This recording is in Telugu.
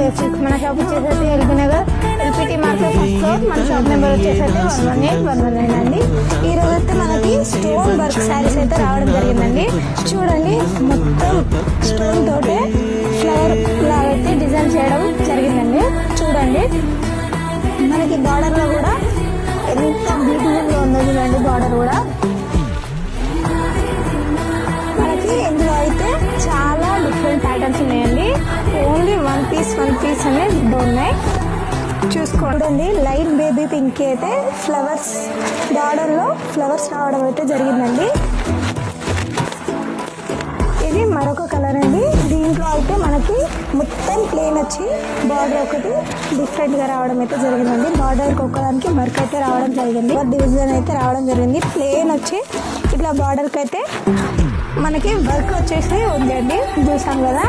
మన షాప్ వచ్చేసరికి LB Nagar LPT market first floor. మన షాప్ నెంబర్ వచ్చేసరికి 118 అండి. ఈ రోజు అయితే మనకి స్టోన్ వర్క్ శారీస్ అయితే రావడం జరిగిందండి. చూడండి, మొత్తం స్టోన్ తోటే ఫ్లవర్ లాగైతే డిజైన్ చేయడం జరిగిందండి. చూడండి, మనకి బార్డర్ లో కూడా ఎంత బ్యూటిఫుల్ గా ఉందో చూడండి. బార్డర్ కూడా మనకి ఇందులో అయితే చాలా డిఫరెంట్ ప్యాటర్న్స్ ఉన్నాయండి. ఓన్లీ వన్ పీస్ అనేది ఉన్నాయి. చూసుకోండి, లైట్ బేబీ పింక్ అయితే ఫ్లవర్స్ బార్డర్ లో ఫ్లవర్స్ రావడం అయితే జరిగిందండి. ఇది మరొక కలర్ అండి. దీంట్లో అయితే మనకి మొత్తం ప్లేన్ వచ్చి బార్డర్ ఒకటి డిఫరెంట్ గా రావడం అయితే జరిగిందండి. బార్డర్ ఒక్కదానికి వర్క్ అయితే రావడం జరిగింది. డిజైన్ అయితే రావడం జరిగింది. ప్లేన్ వచ్చి ఇట్లా బార్డర్ కి అయితే మనకి వర్క్ వచ్చేసి ఉందండి. చూసాం కదా.